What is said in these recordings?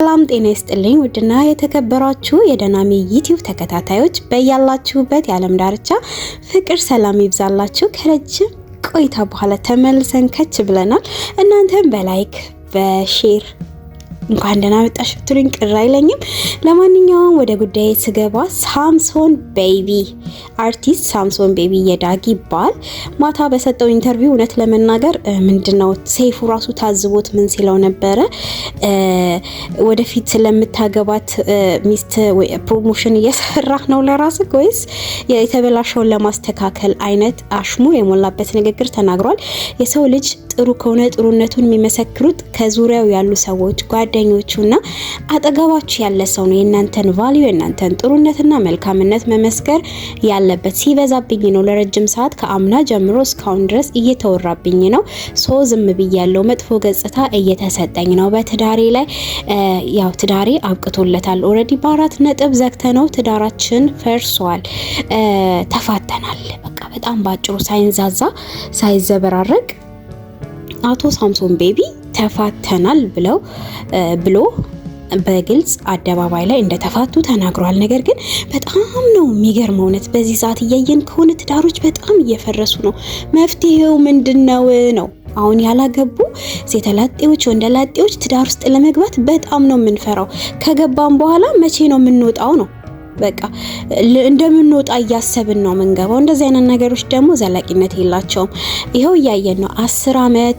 ሰላም ጤና ይስጥልኝ ውድና የተከበራችሁ የደናሚ ዩቲዩብ ተከታታዮች በያላችሁበት የዓለም ዳርቻ ፍቅር ሰላም ይብዛላችሁ። ከረጅም ቆይታ በኋላ ተመልሰን ከች ብለናል። እናንተም በላይክ በሼር እንኳን ደህና መጣሽ ብትሉኝ ቅር አይለኝም። ለማንኛውም ወደ ጉዳይ ስገባ ሳምሶን ቤቢ አርቲስት ሳምሶን ቤቢ የዳጊ ባል ማታ በሰጠው ኢንተርቪው እውነት ለመናገር ምንድነው ሰይፉ ራሱ ታዝቦት ምን ሲለው ነበረ ወደፊት ስለምታገባት ሚስት ወይ ፕሮሞሽን እየሰራህ ነው ለራስህ ወይስ የተበላሸውን ለማስተካከል አይነት አሽሙር የሞላበት ንግግር ተናግሯል። የሰው ልጅ ጥሩ ከሆነ ጥሩነቱን የሚመሰክሩት ከዙሪያው ያሉ ሰዎች ጓደኞቹና አጠገባችሁ ያለ ሰው ነው። የእናንተን ቫልዩ የእናንተን ጥሩነትና መልካምነት መመስከር ያለበት። ሲበዛብኝ ነው ለረጅም ሰዓት ከአምና ጀምሮ እስካሁን ድረስ እየተወራብኝ ነው። ዝም ብያለሁ። መጥፎ ገጽታ እየተሰጠኝ ነው በትዳሬ ላይ። ያው ትዳሬ አብቅቶለታል። ኦሬዲ በ4 ነጥብ ዘግተነው ትዳራችን ፈርሷል። ተፋተናል። በቃ በጣም ባጭሩ ሳይንዛዛ ሳይዘበራረቅ አቶ ሳምሶን ቤቢ ተፋተናል ብሎ በግልጽ አደባባይ ላይ እንደተፋቱ ተናግሯል። ነገር ግን በጣም ነው የሚገርመው። እውነት በዚህ ሰዓት እያየን ከሆነ ትዳሮች በጣም እየፈረሱ ነው። መፍትሄው ምንድነው ነው? አሁን ያላገቡ ሴተላጤዎች ወንደላጤዎች ትዳር ውስጥ ለመግባት በጣም ነው የምንፈራው። ከገባን በኋላ መቼ ነው የምንወጣው ነው? በቃ እንደምንወጣ እያሰብን ነው መንገባው። እንደዚህ አይነት ነገሮች ደግሞ ዘላቂነት የላቸውም። ይሄው እያየን ነው። 10 አመት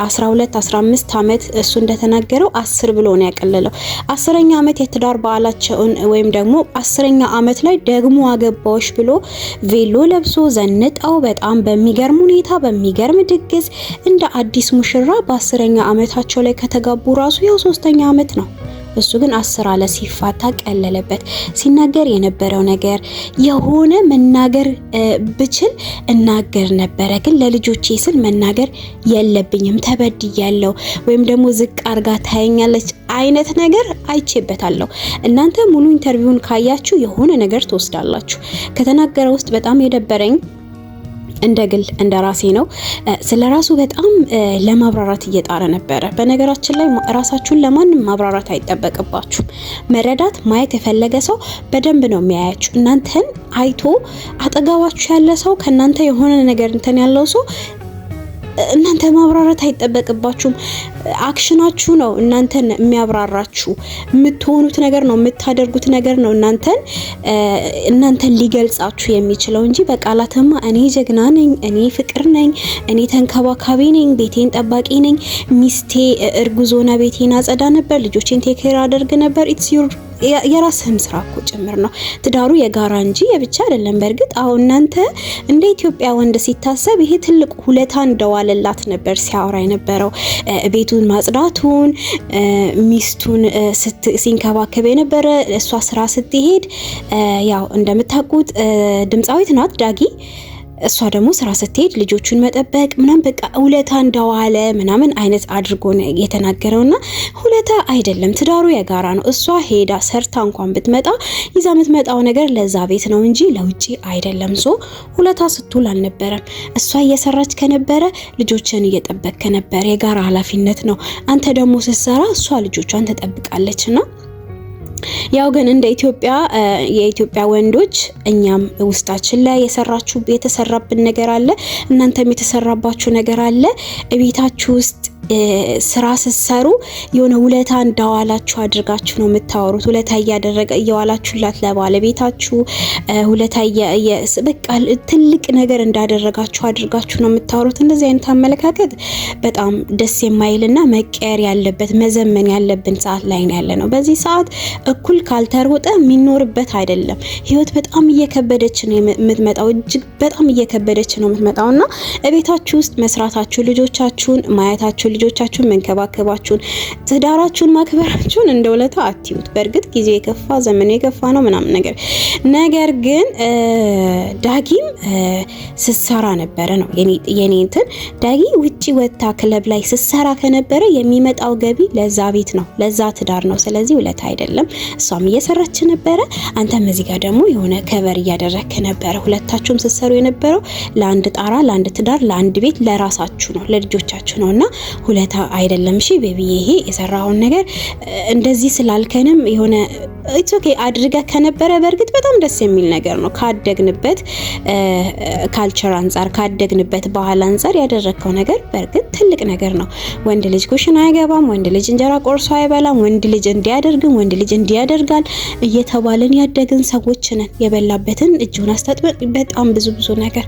12 15 አመት እሱ እንደተናገረው 10 ብሎ ነው ያቀለለው። 10ኛ አመት የትዳር በዓላቸውን ወይም ደግሞ 10ኛ አመት ላይ ደግሞ አገባዎች ብሎ ቬሎ ለብሶ ዘንጣው በጣም በሚገርም ሁኔታ በሚገርም ድግስ እንደ አዲስ ሙሽራ በ10ኛ አመታቸው ላይ ከተጋቡ ራሱ ያው 3ኛ አመት ነው። እሱ ግን 10 አለ። ሲፋታ ቀለለበት። ሲናገር የነበረው ነገር የሆነ መናገር ብችል እናገር ነበረ፣ ግን ለልጆቼ ስል መናገር የለብኝም ተበድያለሁ፣ ወይም ደግሞ ዝቅ አርጋ ታየኛለች አይነት ነገር አይቼበታለሁ። እናንተ ሙሉ ኢንተርቪውን ካያችሁ የሆነ ነገር ትወስዳላችሁ። ከተናገረ ውስጥ በጣም የደበረኝ እንደግል እንደራሴ ነው። ስለራሱ በጣም ለማብራራት እየጣረ ነበረ። በነገራችን ላይ ራሳችሁን ለማንም ማብራራት አይጠበቅባችሁም። መረዳት ማየት የፈለገ ሰው በደንብ ነው የሚያያችሁ። እናንተን አይቶ አጠገባችሁ ያለ ሰው ከናንተ የሆነ ነገር እንትን ያለው ሰው እናንተ ማብራራት አይጠበቅባችሁም። አክሽናችሁ ነው እናንተን የሚያብራራችሁ። የምትሆኑት ነገር ነው የምታደርጉት ነገር ነው እናንተን ሊገልጻችሁ የሚችለው እንጂ በቃላትማ እኔ ጀግና ነኝ፣ እኔ ፍቅር ነኝ፣ እኔ ተንከባካቢ ነኝ፣ ቤቴን ጠባቂ ነኝ፣ ሚስቴ እርጉዞና ቤቴን አጸዳ ነበር፣ ልጆቼን ቴክ ኬር አደርግ ነበር። ኢትስ ዩር የራስህም ስራ እኮ ጭምር ነው። ትዳሩ የጋራ እንጂ የብቻ አይደለም። በእርግጥ አሁን እናንተ እንደ ኢትዮጵያ ወንድ ሲታሰብ ይሄ ትልቅ ሁለታ እንደዋለላት ነበር ሲያወራ የነበረው። ቤቱን ማጽዳቱን ሚስቱን ሲንከባከብ የነበረ እሷ ስራ ስትሄድ ያው እንደምታውቁት ድምጻዊት ናት ዳጊ። እሷ ደግሞ ስራ ስትሄድ ልጆቹን መጠበቅ ምናምን በቃ ሁለታ እንደዋለ ምናምን አይነት አድርጎ ነው የተናገረውና ሁለታ አይደለም፣ ትዳሩ የጋራ ነው። እሷ ሄዳ ሰርታ እንኳን ብትመጣ ይዛ የምትመጣው ነገር ለዛ ቤት ነው እንጂ ለውጪ አይደለም። ሁለታ ስትውል አልነበረም። እሷ እየሰራች ከነበረ ልጆችን እየጠበቀ ነበር። የጋራ ኃላፊነት ነው። አንተ ደግሞ ስትሰራ እሷ ልጆቿን ተጠብቃለችና ያው ግን እንደ የኢትዮጵያ ወንዶች እኛም ውስጣችን ላይ የተሰራብን ነገር አለ። እናንተም የተሰራባችሁ ነገር አለ። ቤታችሁ ውስጥ ስራ ስትሰሩ የሆነ ውለታ እንዳዋላችሁ አድርጋችሁ ነው የምታወሩት። ውለታ እያዋላችሁላት ለባለቤታችሁ ውለታ በቃ ትልቅ ነገር እንዳደረጋችሁ አድርጋችሁ ነው የምታወሩት። እንደዚህ አይነት አመለካከት በጣም ደስ የማይልና መቀየር ያለበት መዘመን ያለብን ሰዓት ላይ ነው ያለነው። በዚህ ሰዓት እኩል ካልተሮጠ የሚኖርበት አይደለም። ህይወት በጣም እየከበደች ነው የምትመጣው። እጅግ በጣም እየከበደች ነው የምትመጣውና ቤታችሁ ውስጥ መስራታችሁ፣ ልጆቻችሁን ማየታችሁ፣ ልጆቻችሁን መንከባከባችሁን፣ ትዳራችሁን ማክበራችሁን እንደ ውለታ አትዩት። በእርግጥ ጊዜው የከፋ ዘመኑ የከፋ ነው ምናምን ነገር ግን ዳጊም ስትሰራ ነበረ ነው የኔ እንትን ዳጊ ውጪ ወጣ ክለብ ላይ ስትሰራ ከነበረ የሚመጣው ገቢ ለዛ ቤት ነው ለዛ ትዳር ነው። ስለዚህ ውለታ አይደለም። እሷም እየሰራች ነበረ፣ አንተም እዚህ ጋር ደግሞ የሆነ ከበር እያደረክ ነበረ። ሁለታችሁም ስትሰሩ የነበረው ለአንድ ጣራ፣ ለአንድ ትዳር፣ ለአንድ ቤት፣ ለራሳችሁ ነው ለልጆቻችሁ ነውና ሁለታ አይደለም። እሺ ቤቢ ይሄ የሰራውን ነገር እንደዚህ ስላልከንም የሆነ ኢትስ ኦኬ አድርገህ ከነበረ በእርግጥ በጣም ደስ የሚል ነገር ነው። ካደግንበት ካልቸር አንፃር ካደግንበት ባህል አንፃር ያደረግከው ነገር በእርግጥ ትልቅ ነገር ነው። ወንድ ልጅ ኩሽና አይገባም፣ ወንድ ልጅ እንጀራ ቆርሶ አይበላም፣ ወንድ ልጅ እንዲያደርግም ወንድ ልጅ እንዲያደርጋል እየተባለን ያደግን ሰዎች ነን። የበላበትን እጁን አስታጥበን በጣም ብዙ ነገር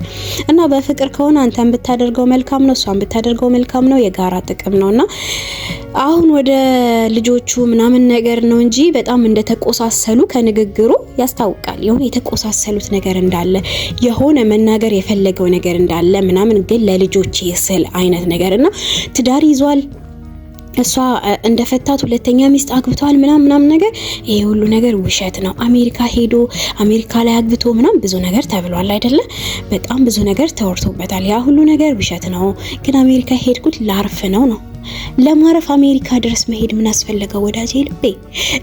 እና በፍቅር ከሆነ አንተን ብታደርገው መልካም ነው፣ እሷን ብታደርገው መልካም ነው። የጋራ ጥቅም ነውና አሁን ወደ ልጆቹ ምናምን ነገር ነው እንጂ በጣም እንደተቆሳሰሉ ከንግግሩ ያስታውቃል። የሆነ የተቆሳሰሉት ነገር እንዳለ የሆነ መናገር የፈለገው ነገር እንዳለ ምናምን ግን ለልጆች ይስል አይነት ነገርና ትዳር ይዟል። እሷ እንደፈታት ሁለተኛ ሚስት አግብቷል ምናምን ነገር ይሄ ሁሉ ነገር ውሸት ነው። አሜሪካ ሄዶ አሜሪካ ላይ አግብቶ ምናምን ብዙ ነገር ተብሏል አይደለ? በጣም ብዙ ነገር ተወርቶበታል። ያ ሁሉ ነገር ውሸት ነው። ግን አሜሪካ ሄድኩት ላርፍ ነው። ለማረፍ አሜሪካ ድረስ መሄድ ምን አስፈለገው ወዳጄ ልቤ?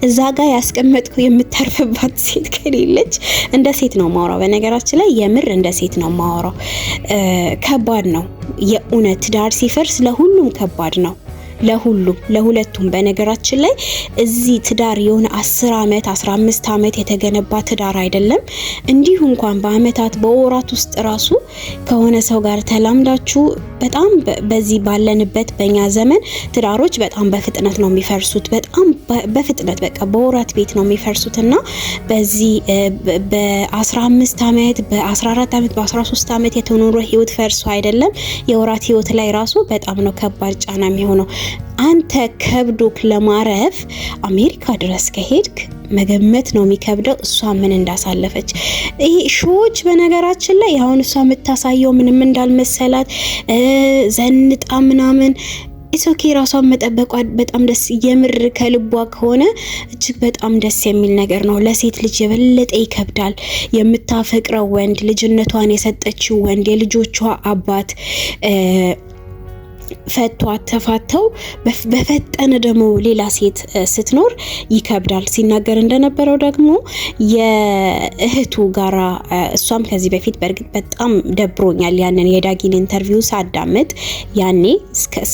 እዛ ጋር ያስቀመጥኩ የምታርፍባት ሴት ከሌለች እንደ ሴት ነው ማወራው። በነገራችን ላይ የምር እንደ ሴት ነው ማወራው። ከባድ ነው የእውነት ትዳር ሲፈርስ ለሁሉም ከባድ ነው። ለሁለቱም። በነገራችን ላይ እዚህ ትዳር የሆነ 10 አመት 15 አመት የተገነባ ትዳር አይደለም። እንዲሁ እንኳን በአመታት በወራት ውስጥ ራሱ ከሆነ ሰው ጋር ተላምዳችሁ በጣም በዚህ ባለንበት በእኛ ዘመን ትዳሮች በጣም በፍጥነት ነው የሚፈርሱት። በጣም በፍጥነት በቃ በወራት ቤት ነው የሚፈርሱትና በዚህ በ15 አመት በ14 አመት በ13 አመት የተኖረ ህይወት ፈርሶ አይደለም የወራት ህይወት ላይ ራሱ በጣም ነው ከባድ ጫና የሚሆነው። አንተ ከብዶክ ለማረፍ አሜሪካ ድረስ ከሄድክ መገመት ነው የሚከብደው እሷ ምን እንዳሳለፈች። ይሄ ሾዎች በነገራችን ላይ አሁን እሷ የምታሳየው ምንም እንዳልመሰላት ዘንጣ ምናምን ኢሶኬ ራሷን መጠበቋ በጣም ደስ የምር ከልቧ ከሆነ እጅግ በጣም ደስ የሚል ነገር ነው። ለሴት ልጅ የበለጠ ይከብዳል። የምታፈቅረው ወንድ ልጅነቷን የሰጠችው ወንድ የልጆቿ አባት ፈቷት ተፋተው በፈጠነ ደግሞ ሌላ ሴት ስትኖር ይከብዳል። ሲናገር እንደነበረው ደግሞ የእህቱ ጋራ እሷም ከዚህ በፊት በእርግጥ በጣም ደብሮኛል ያንን የዳጊን ኢንተርቪው ሳዳምጥ ያኔ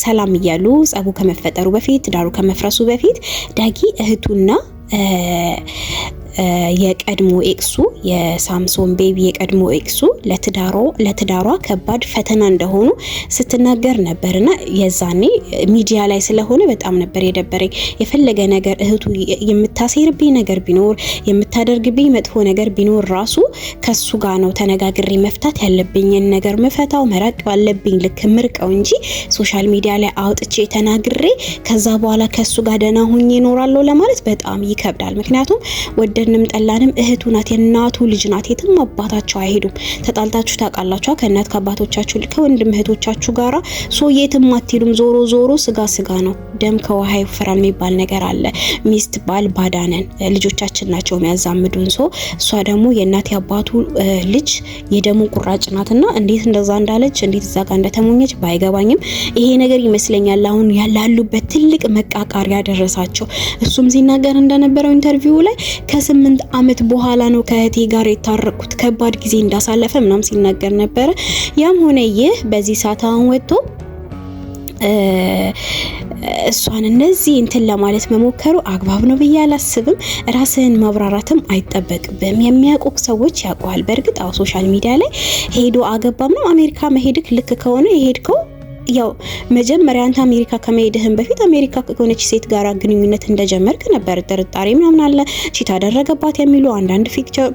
ሰላም እያሉ ጸቡ ከመፈጠሩ በፊት ዳሩ ከመፍረሱ በፊት ዳጊ እህቱና የቀድሞ ኤክሱ የሳምሶን ቤቢ የቀድሞ ኤክሱ ለትዳሯ ከባድ ፈተና እንደሆኑ ስትናገር ነበርና የዛኔ ሚዲያ ላይ ስለሆነ በጣም ነበር የደበረኝ። የፈለገ ነገር እህቱ የምታሴርብኝ ነገር ቢኖር የምታደርግብኝ መጥፎ ነገር ቢኖር ራሱ ከሱ ጋር ነው ተነጋግሬ መፍታት ያለብኝን ነገር መፈታው መራቅ ባለብኝ ልክ ምርቀው እንጂ ሶሻል ሚዲያ ላይ አውጥቼ ተናግሬ ከዛ በኋላ ከሱ ጋር ደህና ሆኜ እኖራለሁ ለማለት በጣም ይከብዳል። ምክንያቱም ወደንም ጠላንም እህቱ ናት፣ የናቱ ልጅ ናት። የትም አባታቸው አይሄዱም። ተጣልታችሁ ታውቃላችሁ ከእናት ከአባቶቻችሁ ከወንድም እህቶቻችሁ ጋራ የትም አትሄዱም። ዞሮ ስጋ ነው። ደም ከውሃ ይወፍራል የሚባል ነገር አለ። ሚስት ባል ባዳነን ልጆቻችን ናቸው የሚያዛምዱን። እሷ ደግሞ የእናት ያባቱ ልጅ የደሙ ቁራጭ ናትና እንዴት እንደዛ እንዳለች እንዴት እዛ ጋር እንደተሞኘች ባይገባኝም ይሄ ነገር ይመስለኛል አሁን ያላሉበት ትልቅ መቃቃር ያደረሳቸው። እሱም ሲናገር እንደነበረው ኢንተርቪው ላይ ከ8 አመት በኋላ ነው ከእህቴ ጋር የታረቁት ከባድ ጊዜ እንዳሳለፈ ምናም ሲናገር ነበረ። ያም ሆነ ይህ በዚህ ሰዓት አሁን ወጥቶ እሷን እንደዚህ እንትን ለማለት መሞከሩ አግባብ ነው ብዬ አላስብም። ራስህን ማብራራትም አይጠበቅብም። የሚያውቁ ሰዎች ያውቁሃል። በእርግጥ ሶሻል ሚዲያ ላይ ሄዶ አገባም ነው አሜሪካ መሄድክ ልክ ከሆነ የሄድከው ያው መጀመሪያ አንተ አሜሪካ ከመሄድህም በፊት አሜሪካ ከሆነች ሴት ጋር ግንኙነት እንደጀመርክ ነበር ጥርጣሬ ምናምን አለ። ቺት አደረገባት የሚሉ አንዳንድ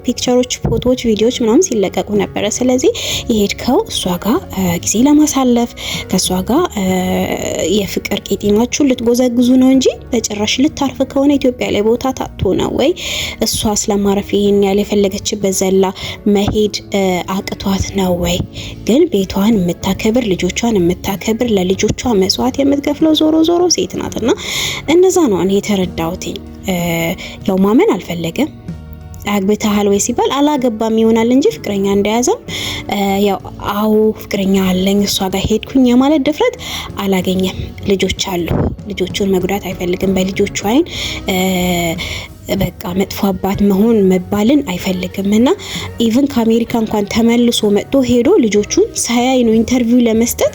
ፒክቸሮች፣ ፎቶዎች፣ ቪዲዮዎች ምናምን ሲለቀቁ ነበር። ስለዚህ የሄድከው እሷ ጋር ጊዜ ለማሳለፍ ከሷ ጋር የፍቅር ቄጤማችሁ ልትጎዘግዙ ነው እንጂ በጭራሽ ልታርፍ ከሆነ ኢትዮጵያ ላይ ቦታ ታጥቶ ነው ወይ? እሷ ስለማረፍ ይሄን ያለ የፈለገችበት ዘላ መሄድ አቅቷት ነው ወይ? ግን ቤቷን የምታከብር ልጆቿን የምታከብር ለልጆቿ መስዋዕት የምትከፍለው ዞሮ ሴት ናትና እነዛ ነው እኔ የተረዳሁት። ያው ማመን አልፈለገም። አግብተሃል ወይ ሲባል አላገባም ይሆናል እንጂ ፍቅረኛ እንደያዘም ያው ፍቅረኛ አለኝ እሷ ጋር ሄድኩኝ የማለት ድፍረት አላገኘም። ልጆች አሉ። ልጆቹን መጉዳት አይፈልግም። በልጆቹ አይን በቃ መጥፎ አባት መሆን መባልን አይፈልግም እና ኢቭን ከአሜሪካ እንኳን ተመልሶ መጥቶ ሄዶ ልጆቹን ሳያይ ነው ኢንተርቪው ለመስጠት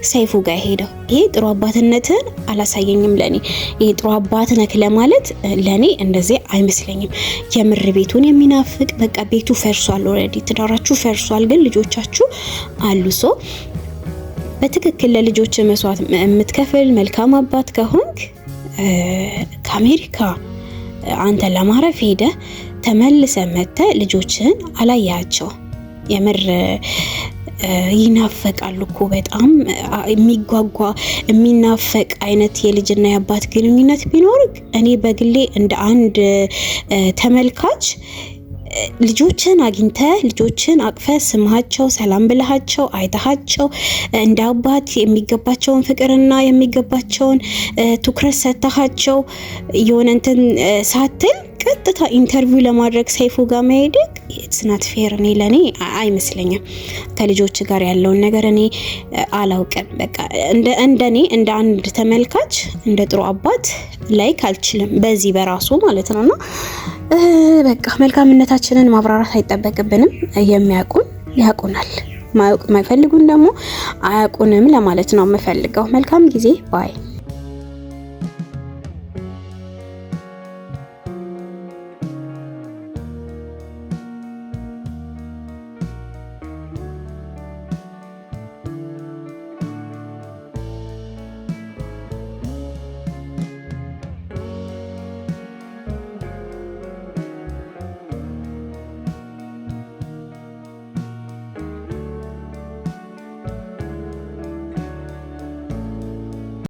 ሰይፉ ጋር ሄደው። ይሄ ጥሩ አባትነትን አላሳየኝም ለኔ። ይሄ ጥሩ አባት ነክ ለማለት ለኔ እንደዚህ አይመስለኝም። የምር ቤቱን የሚናፍቅ በቃ ቤቱ ፈርሷል፣ ኦልሬዲ ትዳራችሁ ፈርሷል፣ ግን ልጆቻችሁ አሉ። ሶ በትክክል ለልጆች መስዋዕት የምትከፍል መልካም አባት ከሆንክ ከአሜሪካ አንተ ለማረፍ ሄደ ተመልሰ መተ ልጆችን አላያቸው። የምር ይናፈቃሉ እኮ በጣም የሚጓጓ የሚናፈቅ አይነት የልጅና የአባት ግንኙነት ቢኖር እኔ በግሌ እንደ አንድ ተመልካች ልጆችን አግኝተ ልጆችን አቅፈ ስማቸው ሰላም ብለሃቸው አይተሃቸው እንደ አባት የሚገባቸውን ፍቅርና የሚገባቸውን ትኩረት ሰጥተሃቸው የሆነ እንትን ሳትል ቀጥታ ኢንተርቪው ለማድረግ ሰይፉ ጋር መሄድ ኢትስ ናት ፌር። እኔ ለኔ አይመስለኝም። ከልጆች ጋር ያለውን ነገር እኔ አላውቅም። በቃ እንደኔ እንደ አንድ ተመልካች እንደ ጥሩ አባት ላይክ አልችልም በዚህ በራሱ ማለት ነውና በቃ መልካምነታችንን ማብራራት አይጠበቅብንም። የሚያውቁን ያውቁናል፣ ማይፈልጉን ደግሞ አያውቁንም ለማለት ነው የምፈልገው። መልካም ጊዜ ባይ